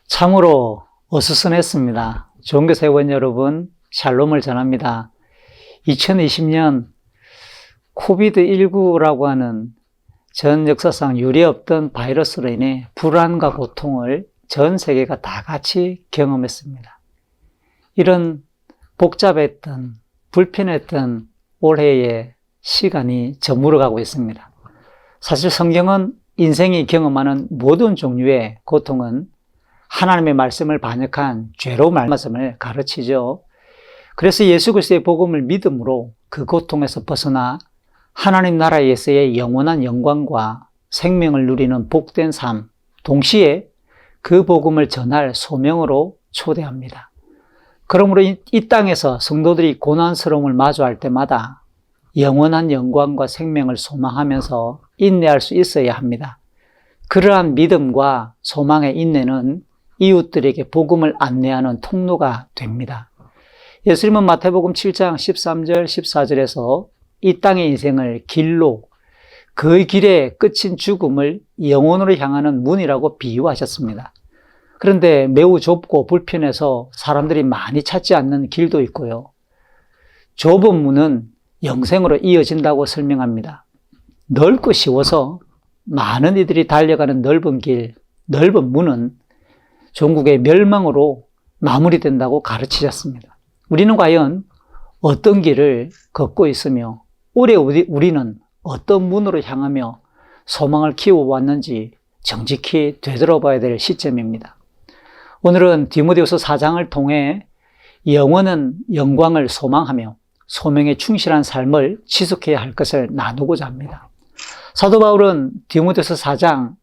참으로 어수선했습니다. 종교세원 여러분, 샬롬을 전합니다. 2020년 코비드19라고 하는 전 역사상 유례없던 바이러스로 인해 불안과 고통을 전 세계가 다 같이 경험했습니다. 이런 복잡했던, 불편했던 올해의 시간이 저물어가고 있습니다. 사실 성경은 인생이 경험하는 모든 종류의 고통은 하나님의 말씀을 반역한 죄로 말씀을 가르치죠. 그래서 예수 그리스도의 복음을 믿음으로 그 고통에서 벗어나 하나님 나라에서의 영원한 영광과 생명을 누리는 복된 삶, 동시에 그 복음을 전할 소명으로 초대합니다. 그러므로 이 땅에서 성도들이 고난스러움을 마주할 때마다 영원한 영광과 생명을 소망하면서 인내할 수 있어야 합니다. 그러한 믿음과 소망의 인내는 이웃들에게 복음을 안내하는 통로가 됩니다. 예수님은 마태복음 7장 13절, 14절에서 이 땅의 인생을 길로, 그 길의 끝인 죽음을 영원으로 향하는 문이라고 비유하셨습니다. 그런데 매우 좁고 불편해서 사람들이 많이 찾지 않는 길도 있고요. 좁은 문은 영생으로 이어진다고 설명합니다. 넓고 쉬워서 많은 이들이 달려가는 넓은 길, 넓은 문은 종국의 멸망으로 마무리된다고 가르치셨습니다. 우리는 과연 어떤 길을 걷고 있으며 올해 우리는 어떤 문으로 향하며 소망을 키워왔는지 정직히 되돌아봐야 될 시점입니다. 오늘은 디모데후서 4장을 통해 영원한 영광을 소망하며 소명에 충실한 삶을 지속해야 할 것을 나누고자 합니다. 사도 바울은 디모데후서 4장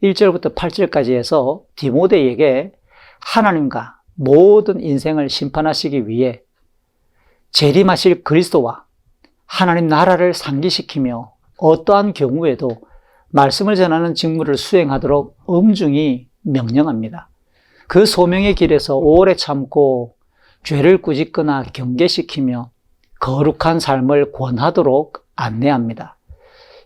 1절부터 8절까지 해서 디모데에게 하나님과 모든 인생을 심판하시기 위해 재림하실 그리스도와 하나님 나라를 상기시키며 어떠한 경우에도 말씀을 전하는 직무를 수행하도록 엄중히 명령합니다. 그 소명의 길에서 오래 참고 죄를 꾸짖거나 경계시키며 거룩한 삶을 권하도록 안내합니다.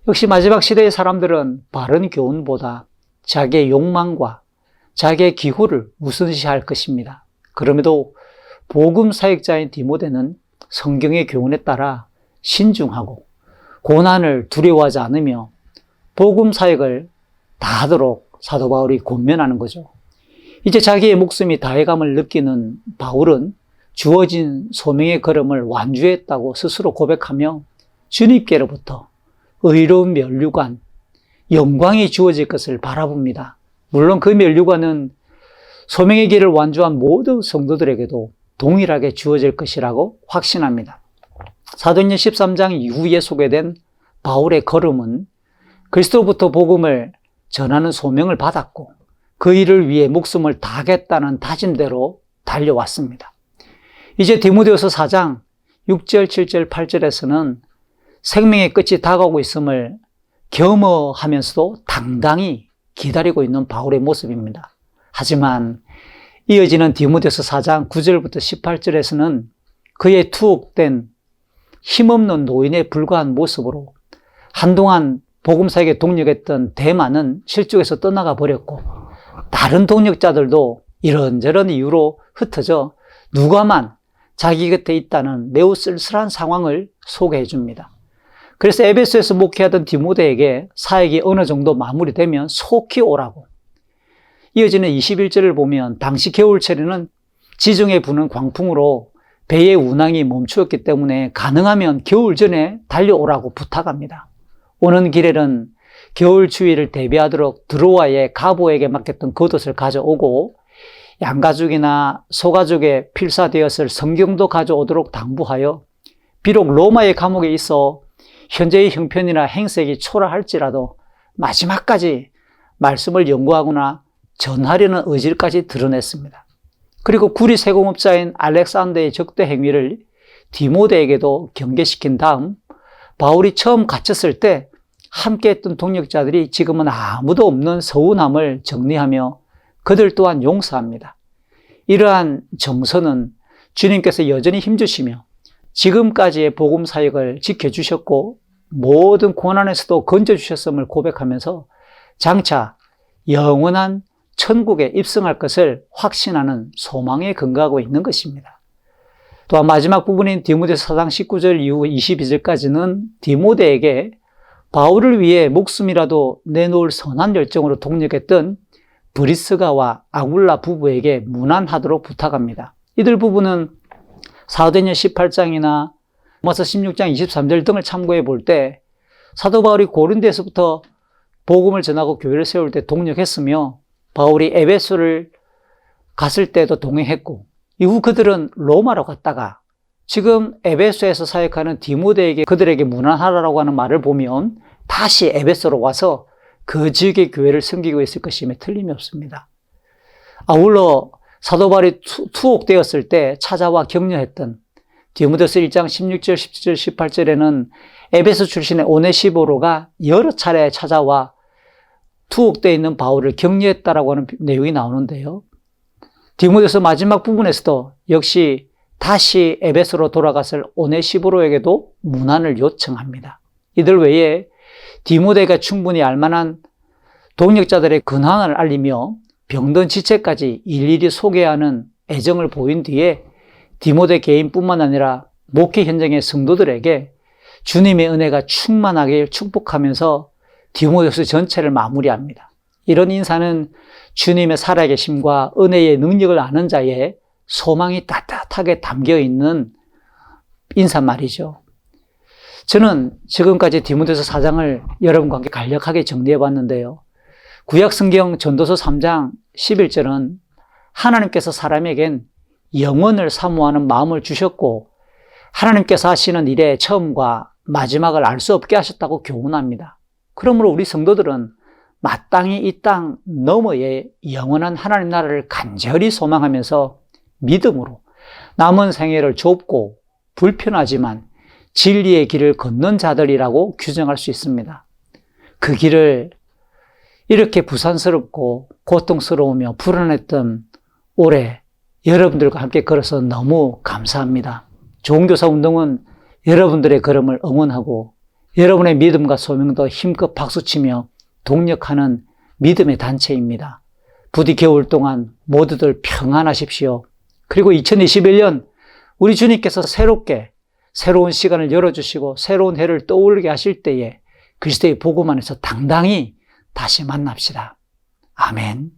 역시 마지막 시대의 사람들은 바른 교훈보다 자기의 욕망과 자기의 기호를 우선시할 것입니다. 그럼에도 복음 사역자인 디모데는 성경의 교훈에 따라 신중하고 고난을 두려워하지 않으며 복음 사역을 다하도록 사도 바울이 권면하는 거죠. 이제 자기의 목숨이 다해감을 느끼는 바울은 주어진 소명의 걸음을 완주했다고 스스로 고백하며 주님께로부터 의로운 면류관, 영광이 주어질 것을 바라봅니다. 물론 그 면류관은 소명의 길을 완주한 모든 성도들에게도 동일하게 주어질 것이라고 확신합니다. 사도행전 13장 이후에 소개된 바울의 걸음은 그리스도부터 복음을 전하는 소명을 받았고 그 일을 위해 목숨을 다하겠다는 다짐대로 달려왔습니다. 이제 디모데후서 4장 6절, 7절, 8절에서는 생명의 끝이 다가오고 있음을 겸허하면서도 당당히 기다리고 있는 바울의 모습입니다. 하지만 이어지는 디모데후서 4장 9절부터 18절에서는 그의 투옥된 힘없는 노인에 불과한 모습으로 한동안 복음사역에 동력했던 데마는 실족에서 떠나가 버렸고 다른 동력자들도 이런저런 이유로 흩어져 누가만 자기 곁에 있다는 매우 쓸쓸한 상황을 소개해 줍니다. 그래서 에베소에서 목회하던 디모데에게 사역이 어느 정도 마무리되면 속히 오라고. 이어지는 21절을 보면 당시 겨울철에는 지중해 부는 광풍으로 배의 운항이 멈추었기 때문에 가능하면 겨울 전에 달려오라고 부탁합니다. 오는 길에는 겨울 추위를 대비하도록 드로아의 가보에게 맡겼던 겉옷을 가져오고 양가죽이나 소가죽에 필사되었을 성경도 가져오도록 당부하여 비록 로마의 감옥에 있어 현재의 형편이나 행색이 초라할지라도 마지막까지 말씀을 연구하거나 전하려는 의지까지 드러냈습니다. 그리고 구리 세공업자인 알렉산더의 적대 행위를 디모데에게도 경계시킨 다음 바울이 처음 갇혔을 때 함께했던 동력자들이 지금은 아무도 없는 서운함을 정리하며 그들 또한 용서합니다. 이러한 정서는 주님께서 여전히 힘주시며 지금까지의 복음 사역을 지켜주셨고 모든 고난에서도 건져주셨음을 고백하면서 장차 영원한 천국에 입성할 것을 확신하는 소망에 근거하고 있는 것입니다. 또한 마지막 부분인 디모데서 4장 19절 이후 22절까지는 디모데에게 바울을 위해 목숨이라도 내놓을 선한 열정으로 동력했던 브리스가와 아굴라 부부에게 문안하도록 부탁합니다. 이들 부부는 사도행전 18장이나 로마서 16장 23절 등을 참고해 볼 때 사도 바울이 고린도에서부터 복음을 전하고 교회를 세울 때 동력했으며 바울이 에베소를 갔을 때도 동행했고 이후 그들은 로마로 갔다가 지금 에베소에서 사역하는 디모데에게 그들에게 문안하라고 하는 말을 보면 다시 에베소로 와서 그 지역의 교회를 섬기고 있을 것임에 틀림이 없습니다. 아울러 사도 바울이 투옥되었을 때 찾아와 격려했던 디모데서 1장 16절, 17절, 18절에는 에베소 출신의 오네시보로가 여러 차례 찾아와 투옥되어 있는 바울을 격려했다라고 하는 내용이 나오는데요. 디모데서 마지막 부분에서도 역시 다시 에베소로 돌아갔을 오네시보로에게도 문안을 요청합니다. 이들 외에 디모데가 충분히 알만한 동역자들의 근황을 알리며 병든 지체까지 일일이 소개하는 애정을 보인 뒤에 디모데 개인뿐만 아니라 목회 현장의 성도들에게 주님의 은혜가 충만하게 축복하면서 디모데서 전체를 마무리합니다. 이런 인사는 주님의 살아계심과 은혜의 능력을 아는 자의 소망이 따뜻하게 담겨있는 인사말이죠. 저는 지금까지 디모데서 4장을 여러분과 함께 간략하게 정리해 봤는데요. 구약성경 전도서 3장 11절은 하나님께서 사람에겐 영원을 사모하는 마음을 주셨고 하나님께서 하시는 일의 처음과 마지막을 알 수 없게 하셨다고 교훈합니다. 그러므로 우리 성도들은 마땅히 이 땅 너머의 영원한 하나님 나라를 간절히 소망하면서 믿음으로 남은 생애를 좁고 불편하지만 진리의 길을 걷는 자들이라고 규정할 수 있습니다. 그 길을 이렇게 부산스럽고 고통스러우며 불안했던 올해 여러분들과 함께 걸어서 너무 감사합니다. 좋은교사 운동은 여러분들의 걸음을 응원하고 여러분의 믿음과 소명도 힘껏 박수치며 동력하는 믿음의 단체입니다. 부디 겨울 동안 모두들 평안하십시오. 그리고 2021년 우리 주님께서 새롭게 새로운 시간을 열어주시고 새로운 해를 떠올리게 하실 때에 그리스도의 복음 안에서 당당히 다시 만납시다. 아멘.